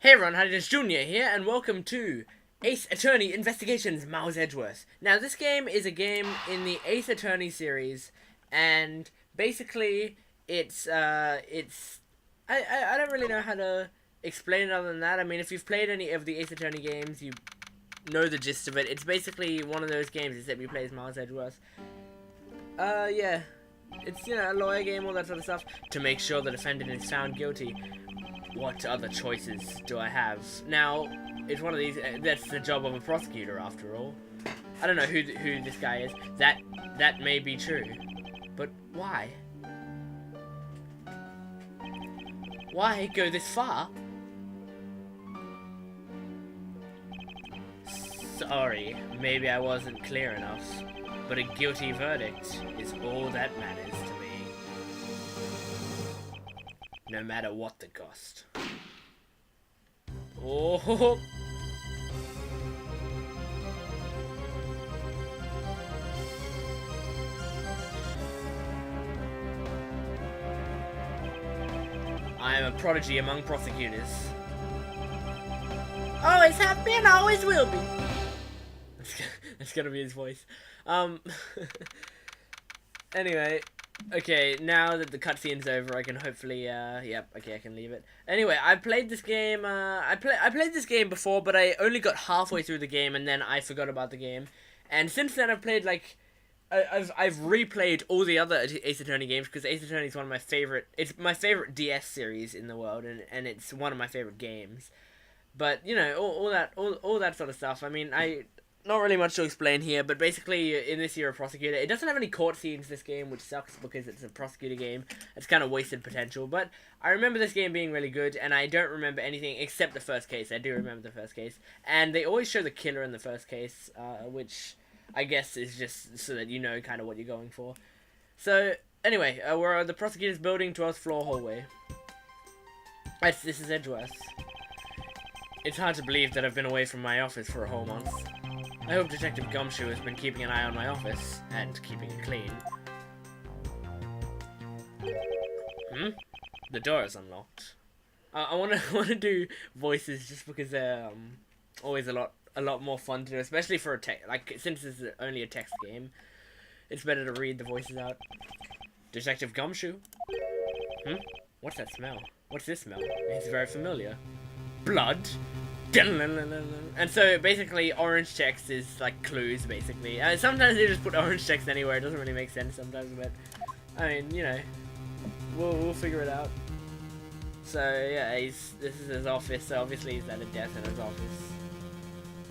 Hey everyone, Hydus Jr. here, and welcome to Ace Attorney Investigations Miles Edgeworth. Now, this game is a game in the Ace Attorney series, and basically, I don't really know how to explain it other than that. I mean, if you've played any of the Ace Attorney games, you know the gist of it. It's basically one of those games, except you play as Miles Edgeworth. Yeah. It's, a lawyer game, all that sort of stuff, to make sure the defendant is found guilty. What other choices do I have? Now, it's one of these, that's the job of a prosecutor, after all. I don't know who this guy is. That may be true. But why? Why go this far? Sorry, maybe I wasn't clear enough. But a guilty verdict is all that matters to me. No matter what the cost. Oh! I am a prodigy among prosecutors. Always have been, always will be. That's gonna be his voice. Anyway. Okay, now that the cutscene's over, I can hopefully, yep, okay, I can leave it. Anyway, I played this game, I played this game before, but I only got halfway through the game, and then I forgot about the game. And since then, I've played, I've replayed all the other Ace Attorney games, because Ace Attorney is one of my favorite, it's my favorite DS series in the world, and it's one of my favorite games. But, all that sort of stuff. I mean, not really much to explain here, but basically, in this you're a prosecutor. It doesn't have any court scenes, this game, which sucks because it's a prosecutor game. It's kind of wasted potential, but I remember this game being really good, and I don't remember anything except the first case. I do remember the first case, and they always show the killer in the first case, which I guess is just so that you know kind of what you're going for. So, anyway, we're at the prosecutor's building, 12th floor hallway. This is Edgeworth. It's hard to believe that I've been away from my office for a whole month. I hope Detective Gumshoe has been keeping an eye on my office, and keeping it clean. The door is unlocked. I wanna do voices just because they're always a lot more fun to do, especially for a since this is only a text game, it's better to read the voices out. Detective Gumshoe? What's that smell? What's this smell? It's very familiar. Blood? And so basically orange text is like clues basically. Sometimes they just put orange text anywhere, it doesn't really make sense sometimes, but I mean, we'll figure it out. So yeah, this is his office, so obviously he's at a desk in his office,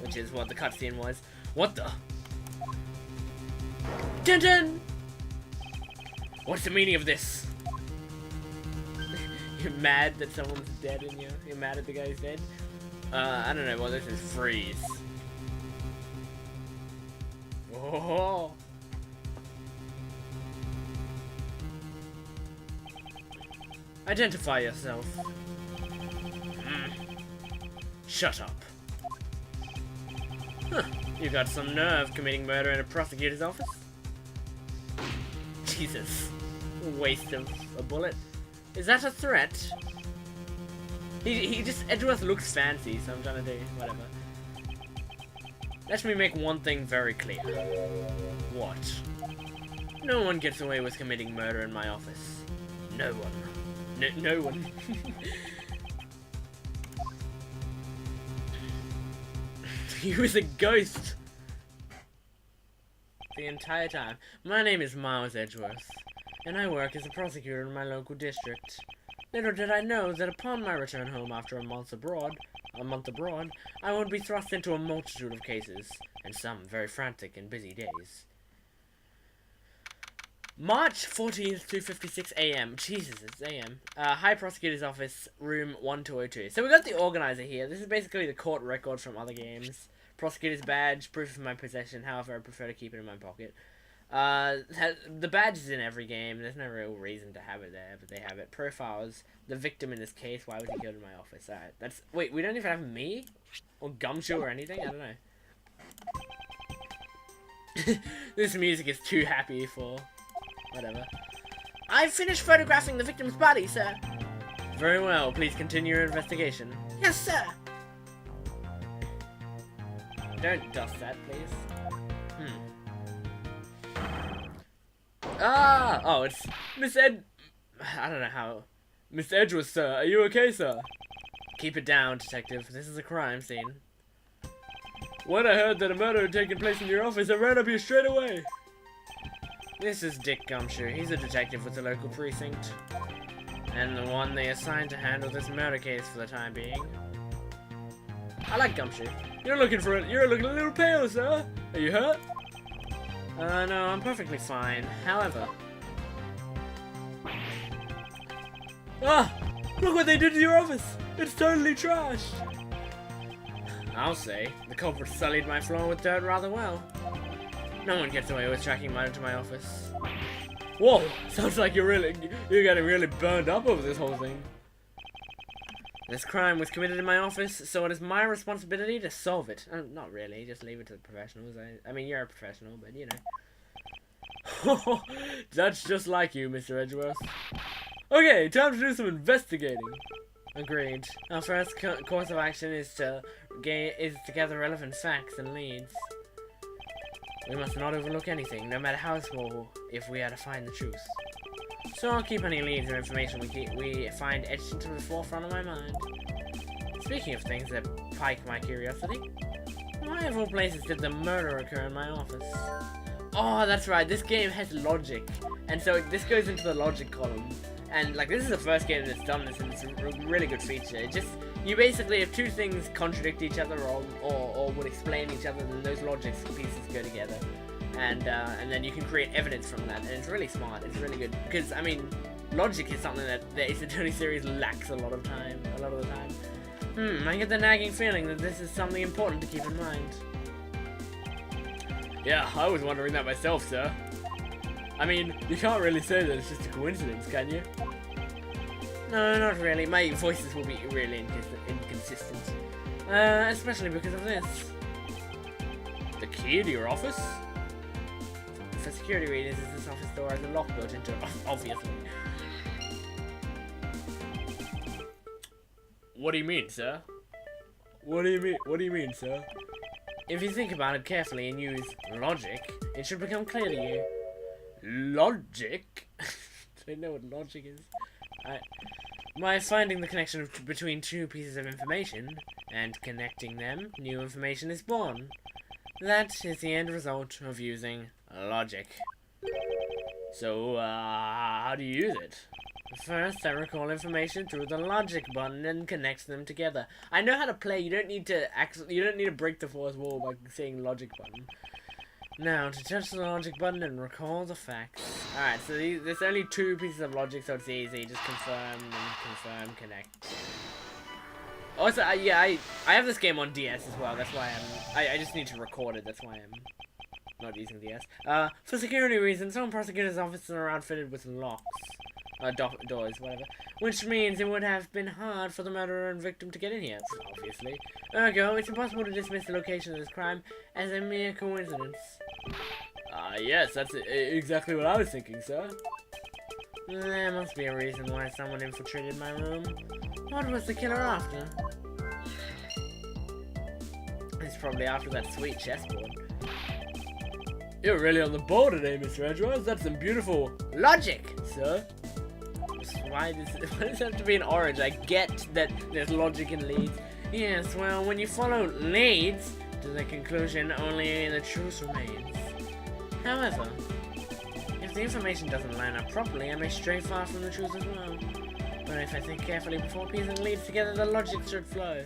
which is what the cutscene was. What the? Dun dun! What's the meaning of this? You're mad that someone's dead and you're mad at the guy who's dead? I don't know, well this is freeze. Oh. Identify yourself. Shut up. Huh, you got some nerve committing murder in a prosecutor's office? Jesus. Waste of a bullet. Is that a threat? Edgeworth looks fancy, so I'm trying to do whatever. Let me make one thing very clear. What? No one gets away with committing murder in my office. No one. No one. He was a ghost. The entire time. My name is Miles Edgeworth, and I work as a prosecutor in my local district. Little did I know that upon my return home after a month abroad, I would be thrust into a multitude of cases, and some very frantic and busy days. March 14th, 2:56 a.m. Jesus, it's a.m. High Prosecutor's Office, room 1202. So we got the organizer here. This is basically the court record from other games. Prosecutor's badge, proof of my possession, however I prefer to keep it in my pocket. The badge is in every game. There's no real reason to have it there, but they have it. Profiles. The victim in this case. Why was he killed in my office? Alright, that's... Wait, we don't even have me? Or Gumshoe or anything? I don't know. This music is too happy for... whatever. I've finished photographing the victim's body, sir. Very well. Please continue your investigation. Yes, sir. Don't dust that, please. Ah! Oh, it's Miss Ed... I don't know how... Miss Edgeworth, sir. Are you okay, sir? Keep it down, detective. This is a crime scene. When I heard that a murder had taken place in your office, I ran up here straight away. This is Dick Gumshoe. He's a detective with the local precinct. And the one they assigned to handle this murder case for the time being. I like Gumshoe. You're looking a little pale, sir. Are you hurt? No, I'm perfectly fine. However... Ah! Look what they did to your office! It's totally trashed! I'll say. The culprit sullied my floor with dirt rather well. No one gets away with tracking mine into my office. Whoa! Sounds like you're getting really burned up over this whole thing. This crime was committed in my office, so it is my responsibility to solve it. Not really, just leave it to the professionals. I mean, you're a professional, but you know. That's just like you, Mr. Edgeworth. Okay, time to do some investigating. Agreed. Our first course of action is to gather relevant facts and leads. We must not overlook anything, no matter how small, if we are to find the truth. So I'll keep any leads or information we find etched into the forefront of my mind. Speaking of things that pique my curiosity, why of all places did the murder occur in my office? Oh, that's right, this game has logic, and so this goes into the logic column. And like, this is the first game that's done this, and it's a really good feature. It just, you basically, if two things contradict each other or would explain each other, then those logic pieces go together. And then you can create evidence from that, and it's really smart. It's really good because, I mean, logic is something that the Ace Attorney series lacks a lot of the time. I get the nagging feeling that this is something important to keep in mind. Yeah, I was wondering that myself, sir. I mean, you can't really say that it's just a coincidence, can you? No, not really. My voices will be really inconsistent. Especially because of this. The key to your office? For security reasons, this office door has a lock built into it, obviously. What do you mean, sir? What do you mean, sir? If you think about it carefully and use logic, it should become clear to you. Logic? Do you know what logic is? By finding the connection between two pieces of information and connecting them, new information is born. That is the end result of using logic. So, how do you use it? First, I recall information through the logic button and connect them together. I know how to play. You don't need to break the fourth wall by saying logic button. Now, to touch the logic button and recall the facts. Alright, so there's only two pieces of logic, so it's easy. Just confirm, connect. Also, yeah, I have this game on DS as well. That's why I just need to record it. That's why I'm not using DS. For security reasons, some prosecutors' offices are outfitted with locks. Doors, whatever. Which means it would have been hard for the murderer and victim to get in here, obviously. Ergo, it's impossible to dismiss the location of this crime as a mere coincidence. Yes, that's exactly what I was thinking, sir. There must be a reason why someone infiltrated my room. What was the killer after? It's probably after that sweet chessboard. You're really on the ball today, Mr. Edgeworth. That's some beautiful logic, sir. Why does it have to be an orange? I get that there's logic in leads. Yes, well, when you follow leads to the conclusion, only the truth remains. However, if the information doesn't line up properly, I may stray far from the truth as well. But if I think carefully before piecing leads together, the logic should flow.